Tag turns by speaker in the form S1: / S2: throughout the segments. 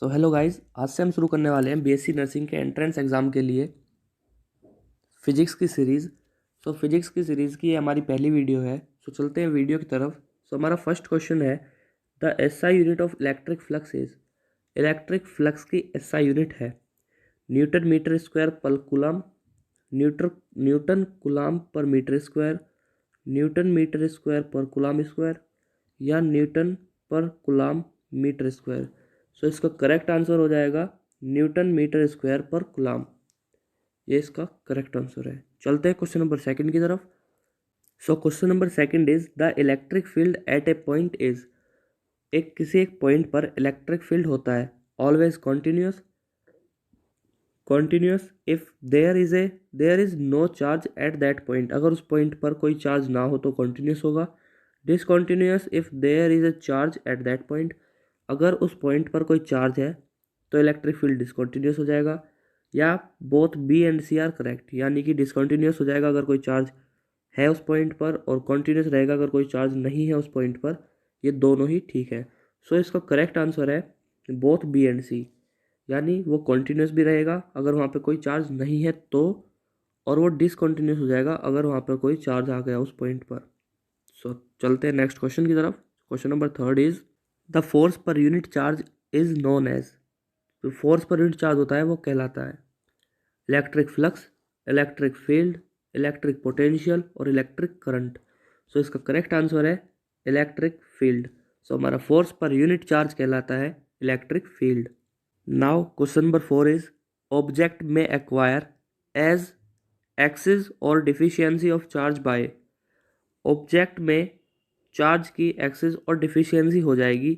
S1: So hello guys, आज से हम शुरू करने वाले हैं बीएससी नर्सिंग के एंट्रेंस एग्ज़ाम के लिए फिजिक्स की सीरीज़। फिजिक्स की सीरीज़ की ये हमारी पहली वीडियो है। चलते हैं वीडियो की तरफ। हमारा फर्स्ट क्वेश्चन है, the SI unit of electric flux is. Electric flux की एसआई यूनिट है newton metre square per coulomb, newton newton coulomb per metre square, newton metre square per coulomb square, या newton per coulomb metre square. इसका correct answer हो जाएगा newton metre square per coulomb. ये इसका correct answer है। चलते हैं question number second की तरफ। Question number second is, the electric field at a point is. किसी एक पॉइंट पर इलेक्ट्रिक फील्ड होता है always continuous continuous if there is no charge at that point. अगर उस पॉइंट पर कोई चार्ज ना हो तो कॉन्टिन्यूस होगा। Discontinuous if there is a charge at that point. अगर उस पॉइंट पर कोई चार्ज है तो इलेक्ट्रिक फील्ड डिसकॉन्टिन्यूस हो जाएगा। या both B and C are correct, यानी कि डिसकॉन्टिन्यूस हो जाएगा अगर कोई चार्ज है उस पॉइंट पर, और कॉन्टिन्यूस रहेगा अगर कोई चार्ज नहीं है उस पॉइंट पर। ये दोनों ही ठीक है। इसका करेक्ट आंसर है बोथ बी एंड सी, यानी वो कॉन्टिन्यूस भी रहेगा अगर वहाँ पे कोई चार्ज नहीं है तो, और वो डिसकॉन्टिन्यूस हो जाएगा अगर वहाँ पर कोई चार्ज आ गया उस पॉइंट पर। चलते हैं नेक्स्ट क्वेश्चन की तरफ। Question number third is, the force per unit charge is known as. जो फोर्स पर यूनिट चार्ज होता है वो कहलाता है electric flux, electric field, electric potential और इलेक्ट्रिक करंट। इसका करेक्ट आंसर है इलेक्ट्रिक फील्ड। हमारा फोर्स पर यूनिट चार्ज कहलाता है electric field. Now question number four is, object में एक्वायर एज एक्सिस और deficiency of charge by. Object में charge की एक्सिस और डिफिशियंसी हो जाएगी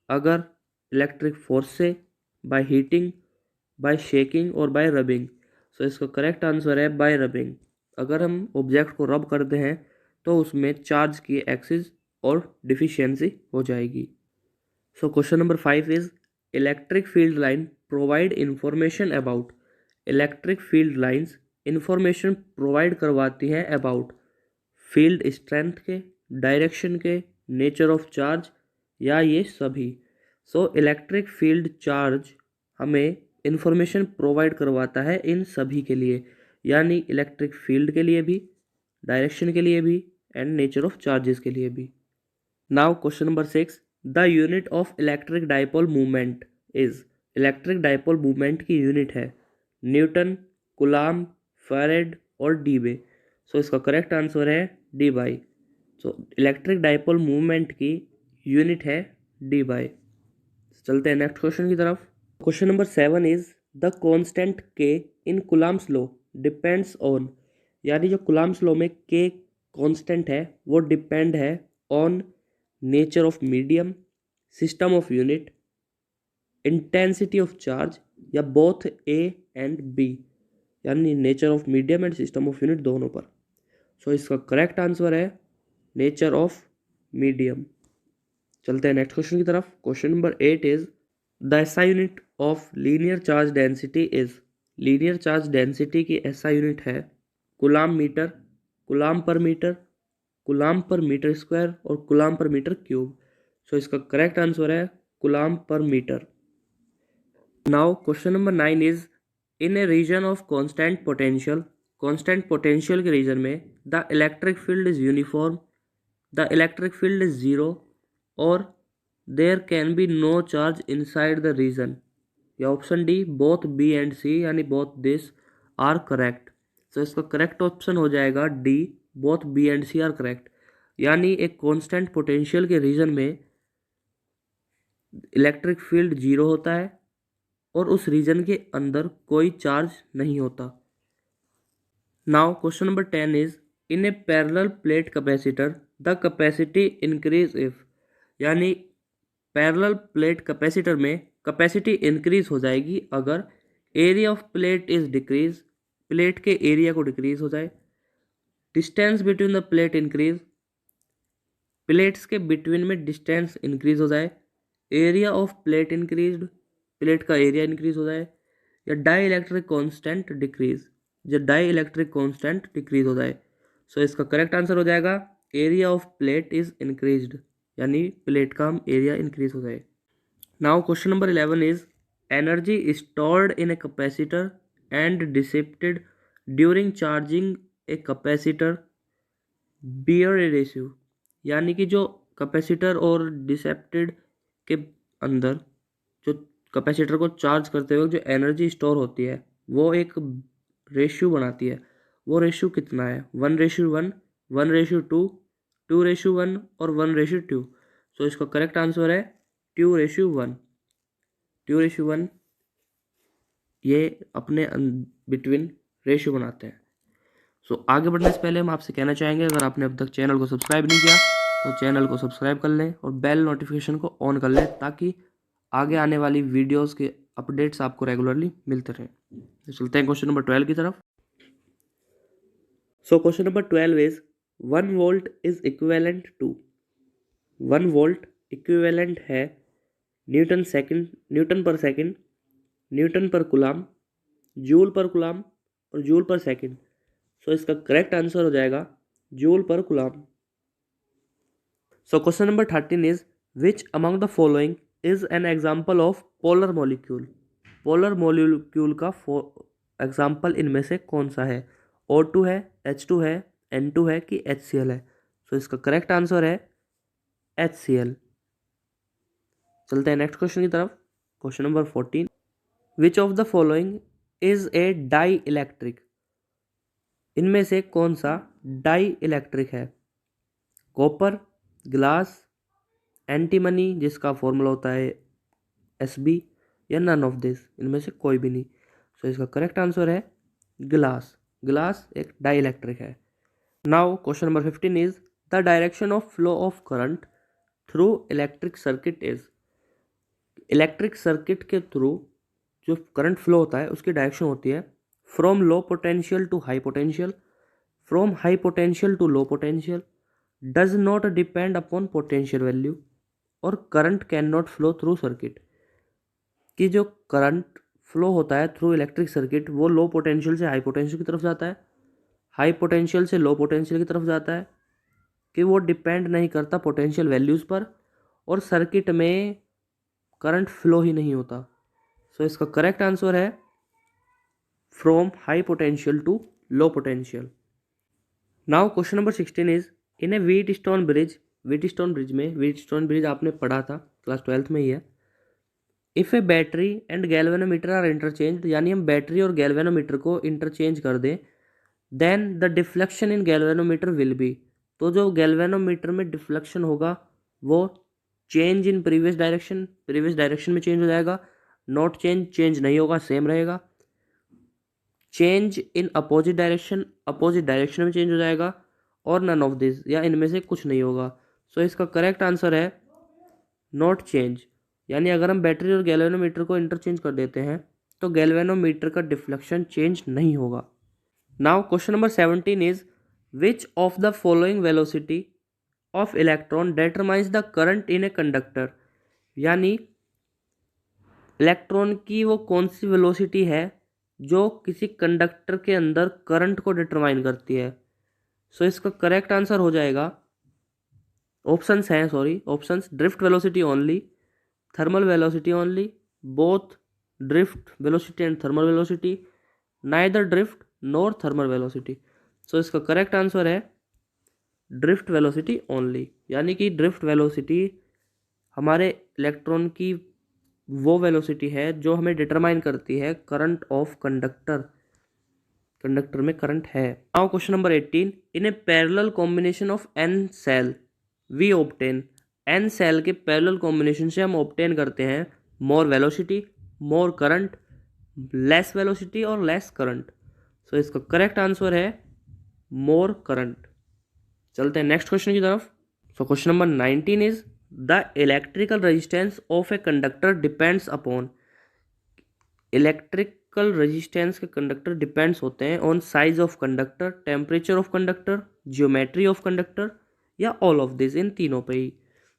S1: अगर इलेक्ट्रिक फोर्स से, बाय हीटिंग, बाय शेकिंग और बाय रबिंग। इसका करेक्ट आंसर है बाय रबिंग। अगर हम ऑब्जेक्ट को रब करते हैं तो उसमें चार्ज की एक्सिस और डिफिशियंसी हो जाएगी। Question number five is, electric field line provide information about. Electric field lines information provide करवाती हैं अबाउट फील्ड स्ट्रेंथ के, डायरेक्शन के, नेचर ऑफ चार्ज, या ये सभी। इलेक्ट्रिक फील्ड चार्ज हमें इंफॉर्मेशन प्रोवाइड करवाता है इन सभी के लिए, यानी इलेक्ट्रिक फील्ड के लिए भी, डायरेक्शन के लिए भी, एंड नेचर ऑफ चार्जेस के लिए भी। Now question number six, the unit of electric dipole movement is. Electric dipole movement की यूनिट है न्यूटन, कूलम्ब, फैराड और डीबे। इसका करेक्ट आंसर है D by. Electric dipole movement की यूनिट है डी बाई। चलते हैं नेक्स्ट क्वेश्चन की तरफ। Question number seven is, the constant के इन कूलम्ब्स लॉ डिपेंड्स ऑन। यानी जो कूलम्ब्स लॉ में के कांस्टेंट है वो डिपेंड है on nature of medium, system of unit, intensity of charge, या बोथ ए एंड बी, यानी nature of medium and system of unit दोनों पर। इसका करेक्ट आंसर है नेचर ऑफ मीडियम। चलते हैं नेक्स्ट क्वेश्चन की तरफ। Question number eight is, the SI unit of linear charge density is. Linear charge density की एसआई यूनिट है coulomb metre, coulomb per metre, coulomb per metre square और coulomb per metre cube. इसका correct answer है coulomb per metre. Now question number nine is, in a region of constant potential. Constant potential के region में the electric field is uniform, the electric field is zero, और there can be no charge inside the region. या option D both B and C, यानी both this are correct. इसका correct option हो जाएगा D, both B and C are correct. यानी एक constant potential के region में इलेक्ट्रिक फील्ड जीरो होता है और उस रीजन के अंदर कोई चार्ज नहीं होता। Now question number 10 is, in a parallel plate capacitor the capacity increase if. यानी पैरेलल प्लेट कैपेसिटर में कैपेसिटी इंक्रीज हो जाएगी अगर area of plate is decrease, plate के एरिया को डिक्रीज हो जाए, distance between the plate increase, plates के बिटवीन में डिस्टेंस इंक्रीज हो जाए, area of plate increase, plate का एरिया इंक्रीज हो जाए, या डाई इलेक्ट्रिक कॉन्स्टेंट डिक्रीज, या डाई इलेक्ट्रिक कॉन्स्टेंट डिक्रीज हो जाए। इसका करेक्ट आंसर हो जाएगा area of plate is increased, यानी प्लेट का एरिया इंक्रीज हो जाए। Now question number 11 is energy is stored in a capacitor and dissipated during charging a capacitor bear a ratio। यानी कि जो कैपेसिटर और डिसेप्टेड के अंदर जो कैपेसिटर को चार्ज करते हुए जो एनर्जी स्टोर होती है वो एक रेशियो बनाती है। वो रेशियो कितना है? 1:1, 1:2, 2:1 और 1:2। सो इसका करेक्ट आंसर है 2:1। 2:1 ये अपने बिटवीन रेशियो बनाते हैं। सो आगे बढ़ने से पहले हम आपसे कहना चाहेंगे, अगर आपने अब तक चैनल को सब्सक्राइब नहीं किया तो चैनल को सब्सक्राइब कर लें और बेल नोटिफिकेशन को ऑन कर लें ताकि आगे आने वाली वीडियोस के अपडेट्स आपको रेगुलरली मिलते रहें। तो चलते हैं क्वेश्चन नंबर 12 की तरफ। So question number 12 is 1 volt is equivalent to. 1 volt equivalent है newton per second, newton per coulomb, joule per coulomb और जूल पर सेकंड। सो इसका करेक्ट आंसर हो जाएगा joule per coulomb. So question number 13 is which among the following is an example of polar molecule. Polar molecule का example इनमें से कौन सा है? O2 है, H2 है, N2 है कि HCl है? सो इसका करेक्ट आंसर है HCl। चलते हैं नेक्स्ट क्वेश्चन की तरफ। Question number 14, which of the following is a dielectric. इनमें से कौन सा डाई इलेक्ट्रिक है? कॉपर, ग्लास, एंटीमनी जिसका फॉर्मूला होता है Sb या नन ऑफ दिस, इनमें से कोई भी नहीं। सो इसका करेक्ट आंसर है ग्लास। ग्लास एक डाई इलेक्ट्रिक है। Now question number 15 is the direction of flow of current through electric circuit is. Electric circuit के थ्रू जो करंट फ्लो होता है उसकी डायरेक्शन होती है from low potential to high potential, from high potential to low potential, does not depend upon potential value और current can not flow through circuit. कि जो करंट फ्लो होता है थ्रू इलेक्ट्रिक सर्किट वो लो पोटेंशियल से high potential की तरफ जाता है, हाई पोटेंशियल से लो पोटेंशियल की तरफ जाता है, कि वो डिपेंड नहीं करता पोटेंशियल वैल्यूज़ पर और सर्किट में करंट फ्लो ही नहीं होता। सो इसका करेक्ट आंसर है from high potential to low potential. Now question number 16 is in a Wheatstone bridge. Wheatstone bridge आपने पढ़ा था क्लास 12th में ही है। If a battery and galvanometer are interchange, यानी हम बैटरी और गैल्वेनोमीटर को इंटरचेंज कर दें, then the deflection in galvanometer will be. तो जो गैल्वेनोमीटर में डिफ्लेक्शन होगा वो चेंज इन प्रीवियस डायरेक्शन में चेंज हो जाएगा। नॉट चेंज नहीं होगा, सेम रहेगा। चेंज इन अपोजिट डायरेक्शन में चेंज हो जाएगा और नन ऑफ दिस, या इनमें से कुछ नहीं होगा। सो इसका करेक्ट आंसर है नॉट चेंज। यानी अगर हम बैटरी और गैल्वेनोमीटर को इंटरचेंज कर देते हैं तो गैल्वेनोमीटर का डिफ्लेक्शन चेंज नहीं होगा। Now question number 17 is which of the following velocity of electron determines the current in a conductor. यानी इलेक्ट्रॉन की वो कौन सी वेलोसिटी है जो किसी कंडक्टर के अंदर करंट को डिटरमाइन करती है। सो इसका करेक्ट आंसर हो जाएगा, options drift velocity only, thermal velocity only, both drift velocity and thermal velocity, neither drift nor thermal velocity. So इसका करेक्ट आंसर है ड्रिफ्ट वेलोसिटी ओनली। यानी कि ड्रिफ्ट वेलोसिटी हमारे इलेक्ट्रॉन की वो वेलोसिटी है जो हमें डिटरमाइन करती है करंट ऑफ कंडक्टर में करंट है। Now question number 18 in a parallel combination of N cell we obtain. N cell के पैरेलल कॉम्बिनेशन से हम ऑब्टेन करते हैं more velocity, more current, less velocity और लेस करंट। सो इसका करेक्ट आंसर है मोर करंट। चलते हैं नेक्स्ट क्वेश्चन की तरफ। So question number 19 is the electrical resistance of a conductor depends upon. Electrical resistance के कंडक्टर डिपेंड्स होते हैं on size of conductor, temperature of conductor, geometry of conductor या all of this, इन तीनों पे ही।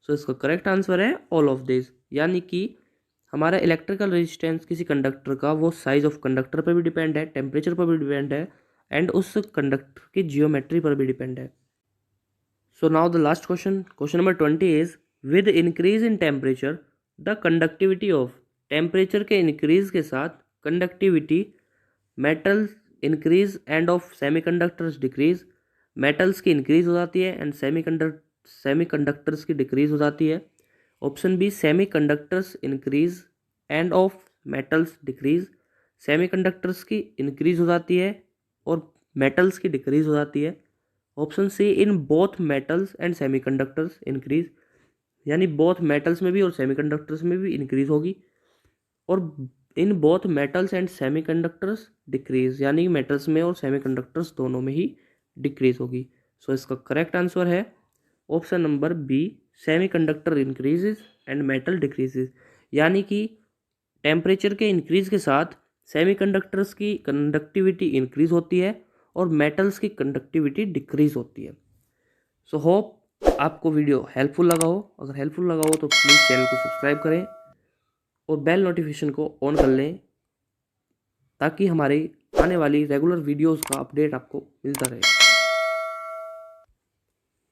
S1: सो इसका correct answer है all of this. यानी कि हमारा इलेक्ट्रिकल रेजिस्टेंस किसी कंडक्टर का वो साइज ऑफ कंडक्टर पर भी डिपेंड है, टेम्परेचर पर भी डिपेंड है एंड उस कंडक्टर की जियोमेट्री पर भी डिपेंड है। So now the last question number 20 is with increase in temperature the conductivity of, temperature के इंक्रीज के साथ conductivity metals increase and of semiconductors decrease, metals की इंक्रीज हो जाती है एंड सेमीकंडक्टर्स की डिक्रीज हो जाती है। Option B, semiconductors increase and of metals decrease, semiconductors की इंक्रीज हो जाती है और मेटल्स की डिक्रीज हो जाती है। Option C, in both metals and semiconductors increase, यानी बोथ मेटल्स में भी और सेमीकंडक्टर्स में भी इंक्रीज होगी। और in both metals and semiconductors decrease, यानी मेटल्स में और सेमीकंडक्टर्स दोनों में ही डिक्रीज होगी। सो इसका करेक्ट आंसर है option number B, semiconductor increases and metal decreases, यानी कि टेम्परेचर के इंक्रीज के साथ सेमीकंडक्टर्स की कंडक्टिविटी इंक्रीज होती है और मेटल्स की कंडक्टिविटी डिक्रीज होती है। सो होप आपको वीडियो हेल्पफुल लगा हो। अगर हेल्पफुल लगा हो तो प्लीज़ चैनल को सब्सक्राइब करें और बेल नोटिफिकेशन को ऑन कर लें ताकि हमारी आने वाली रेगुलर वीडियोस का अपडेट आपको मिलता रहे।